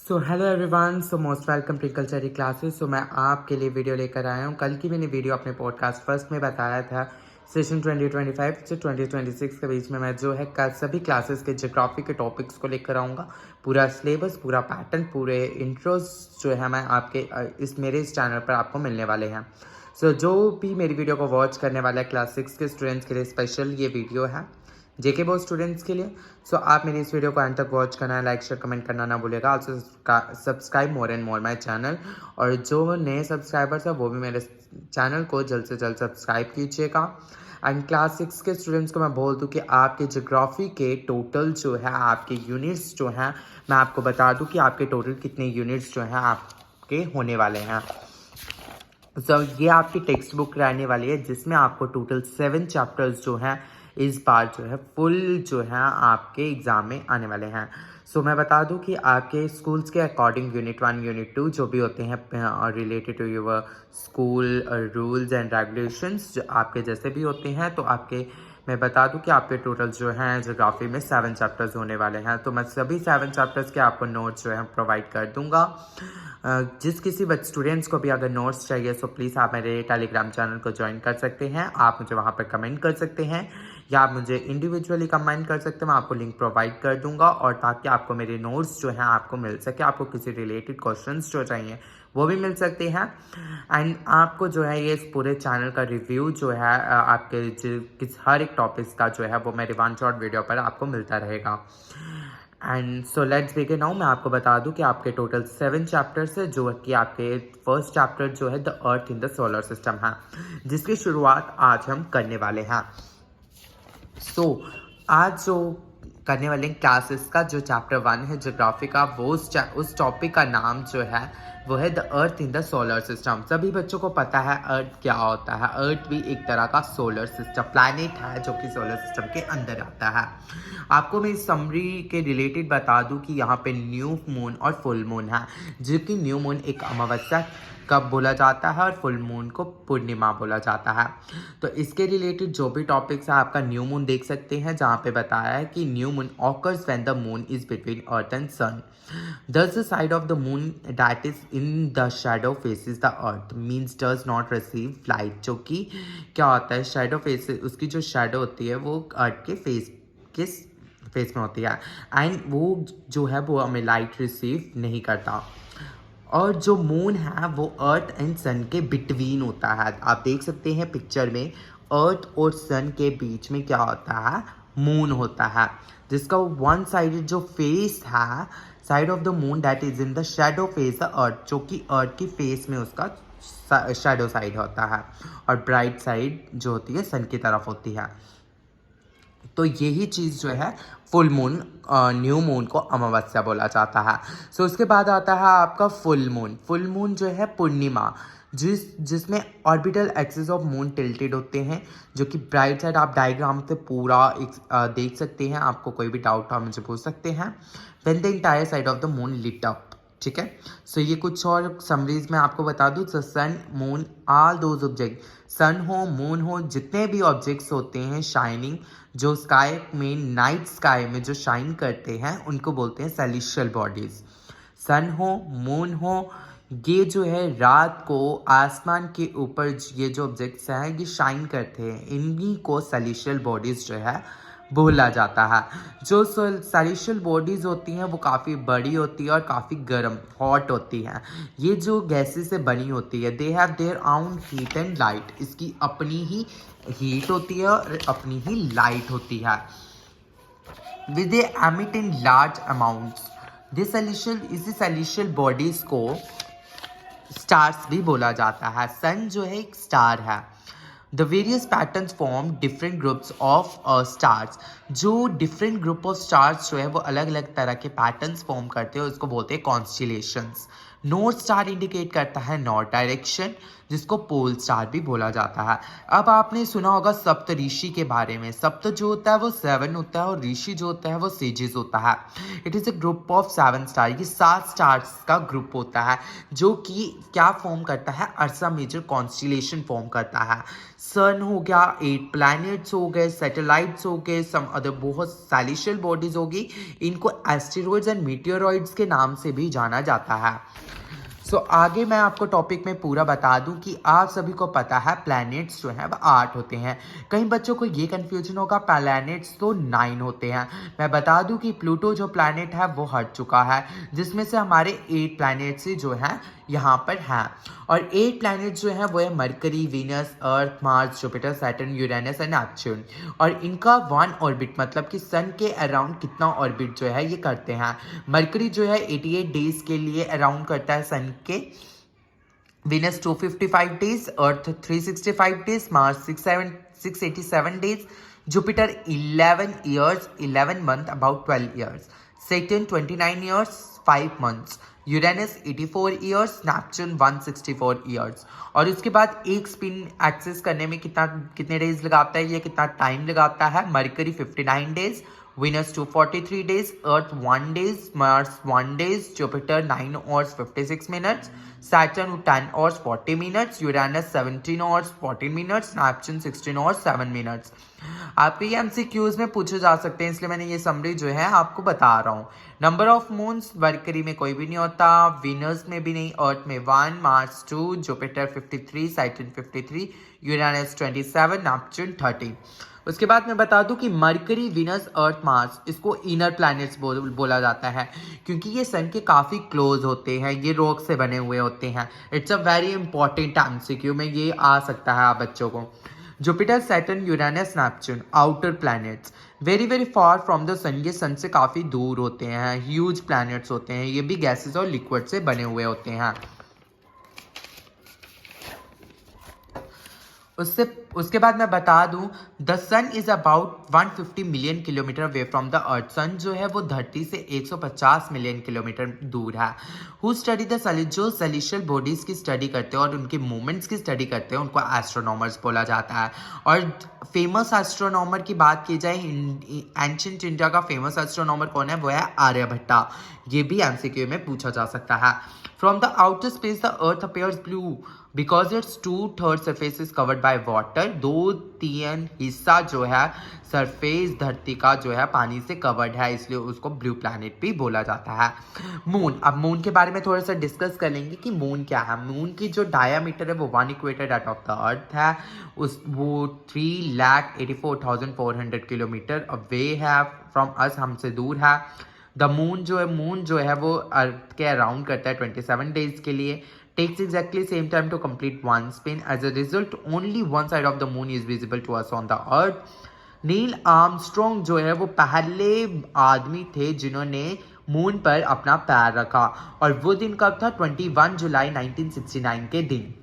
So hello everyone, so most welcome to कल्चरी classes. So मैं आपके लिए वीडियो लेकर आया हूँ। कल की मैंने वीडियो अपने पॉडकास्ट फर्स्ट में बताया था सेशन 2025 से 2026 के बीच में मैं जो है सभी क्लासेस के ज्योग्राफी के टॉपिक्स को लेकर आऊँगा। पूरा सिलेबस, पूरा पैटर्न, पूरे इंट्रोस जो है मैं आपके मेरे इस चैनल पर आपको मिलने वाले हैं। सो जो भी मेरी वीडियो को वॉच करने वाला है क्लास 6 के स्टूडेंट्स के लिए स्पेशल ये वीडियो है, जेके बोर्ड स्टूडेंट्स के लिए। सो आप मेरी इस वीडियो को एंड तक वॉच करना है, लाइक शेयर कमेंट करना ना भूलिएगा। Also subscribe more and more my channel. और जो नए सब्सक्राइबर्स हैं वो भी मेरे चैनल को जल्द से जल्द सब्सक्राइब कीजिएगा। एंड क्लास 6 के स्टूडेंट्स को मैं बोल दूं कि आपके ज्योग्राफी के टोटल जो है आपके यूनिट्स जो हैं, मैं आपको बता दूं कि आपके टोटल कितने यूनिट्स जो हैं आपके होने वाले हैं। ये आपकी टेक्स्ट बुक रहने वाली है जिसमें आपको टोटल 7 चैप्टर्स जो हैं इस बार जो है फुल जो है आपके एग्ज़ाम में आने वाले हैं। मैं बता दूं कि आपके स्कूल्स के अकॉर्डिंग यूनिट 1 यूनिट 2 जो भी होते हैं related to your school rules and regulations जो आपके जैसे भी होते हैं, तो आपके मैं बता दूं कि आपके टोटल जो हैं ज्योग्राफी में 7 चैप्टर्स होने वाले हैं। तो मैं सभी 7 चैप्टर्स के आपको नोट्स जो है प्रोवाइड कर दूंगा। जिस किसी स्टूडेंट्स को भी अगर नोट्स चाहिए तो प्लीज़ आप मेरे टेलीग्राम चैनल को ज्वाइन कर सकते हैं। आप मुझे वहाँ पर कमेंट कर सकते हैं या आप मुझे इंडिविजुअली कमेंट कर सकते हैं। मैं आपको लिंक प्रोवाइड कर दूंगा और ताकि आपको मेरे नोट्स जो हैं आपको मिल सके, आपको किसी रिलेटेड क्वेश्चंस जो चाहिए वो भी मिल सकते हैं। एंड आपको जो है ये इस पूरे चैनल का रिव्यू जो है आपके हर एक टॉपिक्स का जो है वो मेरे वन शॉट वीडियो पर आपको मिलता रहेगा। And so let's begin now. मैं आपको बता दूं कि आपके टोटल 7 चैप्टर्स है, जो कि आपके फर्स्ट चैप्टर जो है the earth in the solar system है, जिसकी शुरुआत आज हम करने वाले हैं। आज जो करने वाले क्लासेस का जो चैप्टर 1 है ज्योग्राफी का, वो उस टॉपिक का नाम जो है वो है the earth in the solar system. सभी बच्चों को पता है अर्थ क्या होता है। अर्थ भी एक तरह का सोलर सिस्टम प्लैनेट है जो कि सोलर सिस्टम के अंदर आता है। आपको मैं इस समरी के रिलेटेड बता दूं कि यहाँ पे न्यू मून और फुल मून है, जो कि न्यू मून एक अमावस्या कब बोला जाता है और फुल मून को पूर्णिमा बोला जाता है। तो इसके रिलेटेड जो भी टॉपिक्स है, आपका न्यू मून देख सकते हैं जहाँ पे बताया है कि new moon occurs when the moon is between earth and sun. Thus the side of the moon that is in the shadow faces the earth means does not receive light। जो कि क्या होता है, शैडो फेस, उसकी जो shadow होती है वो अर्थ के फेस में होती है एंड वो जो है वो हमें लाइट रिसीव नहीं करता। और जो मून है वो अर्थ एंड सन के बिटवीन होता है। आप देख सकते हैं पिक्चर में अर्थ और सन के बीच में क्या होता है, मून होता है, जिसका वन साइडेड जो फेस है, side of the moon that is in the shadow face the earth, जो कि अर्थ की फेस में उसका शैडो साइड होता है और ब्राइट साइड जो होती है सन की तरफ होती है। तो यही चीज़ जो है फुल मून, न्यू मून को अमावस्या बोला जाता है। उसके बाद आता है आपका फुल मून। फुल मून जो है पूर्णिमा, जिसमें orbital axis of moon tilted होते हैं, जो कि ब्राइट साइड आप डायग्राम से पूरा देख सकते हैं। आपको कोई भी डाउट आप मुझे पूछ सकते हैं। When the entire side of the moon lit up, ठीक है। ये कुछ और समरीज में आपको बता दूं। Sun moon all those object, sun हो मून हो जितने भी ऑब्जेक्ट्स होते हैं शाइनिंग, जो स्काई में नाइट स्काई में जो शाइन करते हैं उनको बोलते हैं सेलेस्टियल बॉडीज। सन हो मून हो, ये जो है रात को आसमान के ऊपर ये जो ऑब्जेक्ट्स हैं ये शाइन करते हैं, इन्हीं को सेलेस्टियल बॉडीज जो है बोला जाता है। जो सेलेस्टियल बॉडीज होती हैं वो काफ़ी बड़ी होती है और काफ़ी गर्म हॉट होती हैं। ये जो गैसेस से बनी होती है, they have their own heat and light, इसकी अपनी ही हीट होती है और अपनी ही लाइट होती है। With they emit in large amounts. इसी सेलेस्टियल बॉडीज को स्टार्स भी बोला जाता है। सन जो है एक स्टार है। The various patterns form different groups of stars. जो डिफरेंट ग्रुप ऑफ स्टार्स जो है वो अलग अलग तरह के पैटर्न्स फॉर्म करते हैं, उसको बोलते हैं कॉन्स्टेलेशंस। नॉर्थ स्टार इंडिकेट करता है नॉर्थ डायरेक्शन, जिसको पोल स्टार भी बोला जाता है। अब आपने सुना होगा सप्त ऋषि के बारे में। सप्त जो होता है वो 7 होता है और ऋषि जो होता है वो सेजेस होता है। It is a group of 7 star. ये 7 स्टार्स का ग्रुप होता है जो कि क्या फॉर्म करता है, अर्सा मेजर कॉन्स्टेलेशन फॉर्म करता है। सन हो गया, 8 प्लैनेट्स हो गए, सैटेलाइट्स हो गए, सम अदर बहुत सेलेस्टियल बॉडीज होगी। इनको एस्टेरॉइड्स एंड मीटियोरॉइड्स के नाम से भी जाना जाता है। आगे मैं आपको टॉपिक में पूरा बता दूं कि आप सभी को पता है प्लैनेट्स जो है वो 8 होते हैं। कई बच्चों को ये कंफ्यूजन होगा, प्लैनेट्स तो 9 होते हैं। मैं बता दूं कि प्लूटो जो प्लैनेट है वो हट चुका है, जिसमें से हमारे 8 प्लैनेट्स जो हैं यहाँ पर हैं। और 8 प्लैनेट्स जो हैं वो है Mercury, Venus, Earth, Mars, Jupiter, Saturn, Uranus and Neptune. और इनका 1 ऑर्बिट मतलब कि सन के अराउंड कितना ऑर्बिट जो है ये करते हैं। मरकरी जो है 88 डेज के लिए अराउंड करता है सन के, Venus 255 days, Earth 365 days, Mars 687 days, Jupiter 11 years, 11 months, about 12 years, Saturn 29 years, 5 months, Uranus 84 years, Neptune 164 years। और उसके बाद एक स्पिन एक्सेस करने में कितने डेज लगाता है, ये कितना टाइम लगाता है। Mercury 59 days, Venus 243 days, Earth 1 days, Mars 1 days, Jupiter 9 hours 56 minutes, Saturn 10 hours 40 minutes, Uranus 17 hours 14 minutes, Neptune 16 hours 7 minutes। आपके ये MCQs में पूछे जा सकते हैं, इसलिए मैंने ये समरी जो है आपको बता रहा हूँ। नंबर ऑफ मून्स मरकरी में कोई भी नहीं होता, वीनस में भी नहीं, अर्थ में 1, Mars 2, Jupiter 53, Saturn 53, Uranus 27, Neptune 30। उसके बाद मैं बता दूं कि मरकरी, विनस, अर्थ, मार्स इसको इनर प्लैनेट्स बोला जाता है, क्योंकि ये सन के काफ़ी क्लोज होते हैं, ये रॉक से बने हुए होते हैं। It's a very important MCQ में ये आ सकता है आप बच्चों को। Jupiter, Saturn, Uranus, Neptune outer planets, very very far from the sun, ये सन से काफ़ी दूर होते हैं, ह्यूज प्लैनेट्स होते हैं, ये भी गैसेस और लिक्विड से बने हुए होते हैं। उसके बाद मैं बता दूं, the sun is about 150 million kilometre away from the earth. Sun जो है वो धरती से 150 मिलियन किलोमीटर दूर है। हु स्टडी द जो सेलेस्टियल बॉडीज की स्टडी करते हैं और उनके मूवमेंट्स की स्टडी करते हैं उनको एस्ट्रोनॉमर्स बोला जाता है। और फेमस एस्ट्रोनॉमर की बात की जाए, एंशिएंट इंडिया का फेमस एस्ट्रोनॉमर कौन है, वो है आर्यभट्टा। ये भी MCQ में पूछा जा सकता है। From the outer space the earth appears blue because it's 2/3 surface is covered by water. 2/3 हिस्सा जो है सरफेस धरती का जो है पानी से कवर्ड है, इसलिए उसको ब्लू प्लैनेट भी बोला जाता है। मून, अब मून के बारे में थोड़ा सा डिस्कस कर लेंगे कि मून क्या है। मून की जो डायामीटर है वो 1 equator that of the earth है, वो 3,84,400 किलोमीटर अवे है फ्रॉम अस, हमसे दूर है। द मून जो है वो अर्थ के अराउंड करता है 27 डेज के लिए, takes exactly same time to complete one spin. As a result, only one side of the moon is visible to us on the earth. Neil Armstrong जो है वो पहले आदमी थे जिन्होंने मून पर अपना पैर रखा, और वो दिन कब था, 21 जुलाई 1969 के दिन।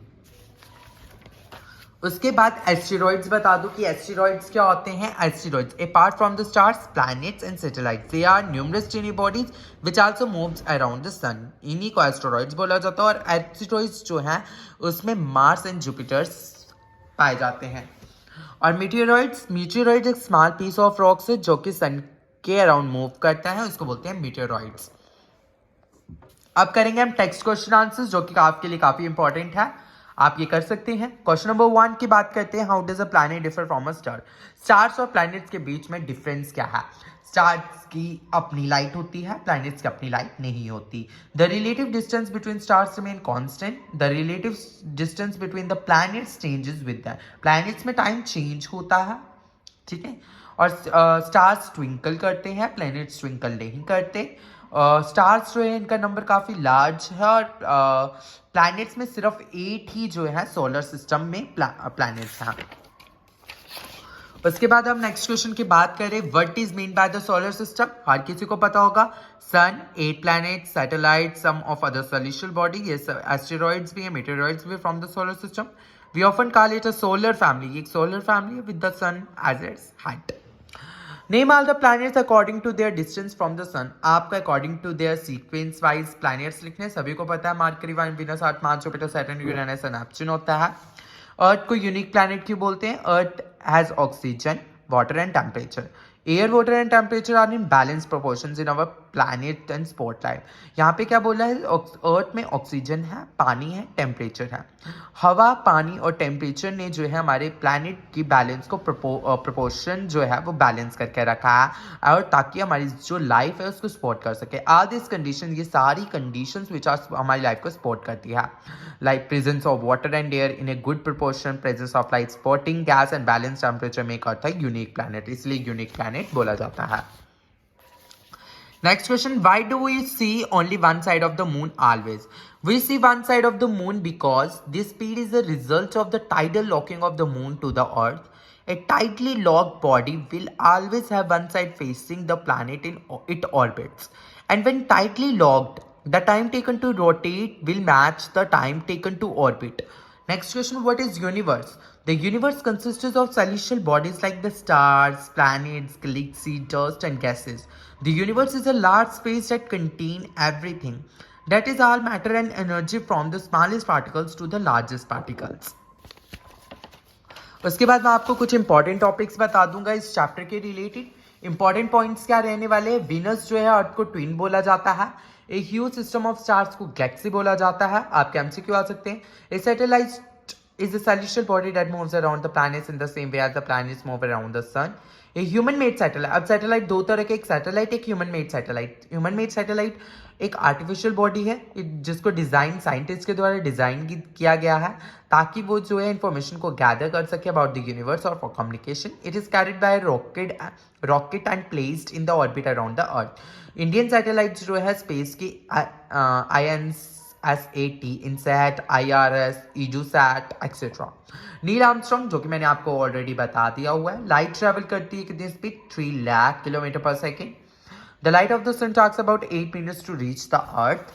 उसके बाद एस्टेरॉइड्स बता दूं कि एस्टेरॉइड्स क्या होते हैं। Asteroids apart from the stars, planets and satellites, they are numerous tiny bodies which also moves around the sun. इन्हीं को एस्टेरॉइड्स बोला जाता है। और एस्टेरॉइड्स जो हैं उसमें मार्स एंड जुपिटर्स पाए जाते हैं। और मीटियोरॉइड्स एक स्मॉल पीस ऑफ रॉक्स है जो कि सन के अराउंड मूव करता है, उसको बोलते हैं मीटियोरॉइड्स। अब करेंगे हम टेक्स्ट क्वेश्चन आंसर्स, जो कि आपके लिए काफी इंपॉर्टेंट है, आप ये कर सकते हैं। क्वेश्चन नंबर 1 की बात करते हैं, how does a planet differ from a star. Stars और प्लैनेट्स के बीच में डिफरेंस क्या है। स्टार्स की अपनी लाइट होती है, प्लैनेट्स की अपनी लाइट नहीं होती। The relative distance between stars remain constant. The relative distance between the planets changes with the planets में टाइम चेंज होता है, ठीक है। और स्टार्स ट्विंकल करते हैं, प्लैनेट्स ट्विंकल नहीं करते। स्टार्स जो है इनका नंबर काफ़ी लार्ज है, और प्लैनेट्स में सिर्फ 8 ही जो है सोलर सिस्टम में प्लैनेट्स हैं। उसके बाद हम नेक्स्ट क्वेश्चन की बात करें, what is mean by the solar system. हर किसी को पता होगा, sun, 8 planet, satellite, some of other celestial body, ये एस्टेरॉइड्स भी है, मीटेरॉइड्स भी from the solar system. We often call it a solar family. एक सोलर फैमिली है with the sun as its head. Name all the planets according to their distance from the sun. आपका according to their sequence wise planets लिखने, सभी को पता है, Mercury, Venus, Earth, Mars, Jupiter, Saturn, Uranus and Neptune होता है। Earth को unique planet क्यों बोलते हैं। Earth has oxygen, water and temperature. Air, water and temperature are in balance proportions in our planet and spotlight. यहाँ पे क्या बोला है, अर्थ में ऑक्सीजन है, पानी है, टेम्परेचर है। हवा, पानी और टेम्परेचर ने जो है हमारे प्लैनेट की बैलेंस को प्रोपोर्शन जो है वो बैलेंस करके रखा है, और ताकि हमारी जो लाइफ है उसको सपोर्ट कर सके। आर दिस कंडीशन, ये सारी कंडीशंस विच आर हमारी लाइफ को सपोर्ट करती है, like presence of water and air in a good proportion, presence of light spotting gas and balance temperature make earth है यूनिक प्लैनेट, इसलिए यूनिक प्लैनेट बोला जाता है। Next question, why do we see only one side of the moon always? We see one side of the moon because this speed is a result of the tidal locking of the moon to the earth. A tightly locked body will always have one side facing the planet in it orbits. And when tightly locked, the time taken to rotate will match the time taken to orbit. Next question, what is universe? The universe consists of celestial bodies like the stars, planets, galaxies, dust and gases. The universe is a large space that contains everything. That is all matter and energy from the smallest particles to the largest particles. उसके बाद मैं आपको कुछ important topics बता दूंगा इस chapter के related. Important points क्या रहने वाले हैं, वीनस जो है अर्थ को ट्विन बोला जाता है, a huge system of stars को गैलेक्सी बोला जाता है, आपके एमसीक्यू आ सकते हैं। ए satellite is a celestial body that moves around the planets in the same way as the planets move around the sun. A human made satellite, अब satellite दो तरह के, एक सैटेलाइट, एक human made satellite. Human made satellite एक artificial body है जिसको design scientist के द्वारा डिजाइन किया गया है ताकि वो जो है इंफॉर्मेशन को गैदर कर सके अबाउट द यूनिवर्स और for communication. It is carried by rocket and placed in the orbit around the earth. Indian satellite जो है स्पेस की INSAT, INSAT, IRS, EUSAT etcetera. Neil Armstrong जो कि मैंने आपको ऑलरेडी बता दिया हुआ है, लाइट ट्रेवल करती है कितनी speed, 3 lakh kilometre per second. The light of the sun takes about 8 minutes to reach the earth.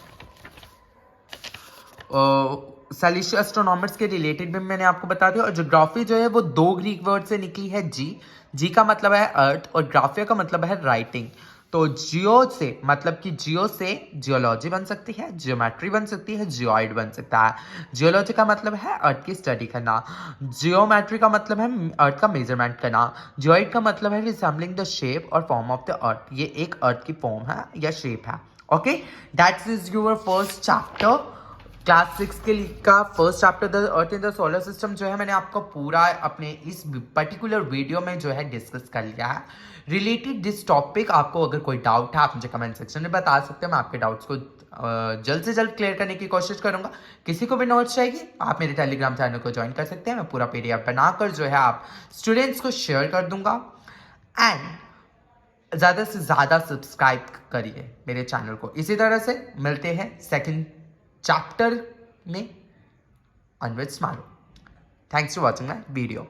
Celestial astronomers के रिलेटेड भी मैंने आपको बता दिया। और ज्योग्राफी जो है वो 2 ग्रीक वर्ड से निकली है, जी का मतलब है अर्थ और ग्राफिया का मतलब है राइटिंग। तो जियो से मतलब कि जियो से जियोलॉजी बन सकती है, जियोमेट्री बन सकती है, जियोइड बन सकता है। जियोलॉजी का मतलब है अर्थ की स्टडी करना, जियोमेट्री का मतलब है अर्थ का मेजरमेंट करना, जियोइड का मतलब है रिसेंबलिंग द शेप और फॉर्म ऑफ द अर्थ, ये एक अर्थ की फॉर्म है या शेप है। Okay, that's is your first chapter, class 6 के लिए का first chapter the earth in the solar system जो है मैंने आपको पूरा अपने इस पर्टिकुलर वीडियो में जो है डिस्कस कर लिया है। रिलेटेड दिस टॉपिक आपको अगर कोई डाउट है आप मुझे कमेंट सेक्शन में बता सकते हैं, मैं आपके डाउट्स को जल्द से जल्द क्लियर करने की कोशिश करूंगा। किसी को भी नोट्स चाहिए आप मेरे टेलीग्राम चैनल को ज्वाइन कर सकते हैं, मैं पूरा PDF बनाकर जो है आप स्टूडेंट्स को शेयर कर दूंगा। एंड ज़्यादा से ज़्यादा सब्सक्राइब करिए मेरे चैनल को। इसी तरह से मिलते हैं सेकेंड चैप्टर में। Onwards, Maru. Thanks for watching my video.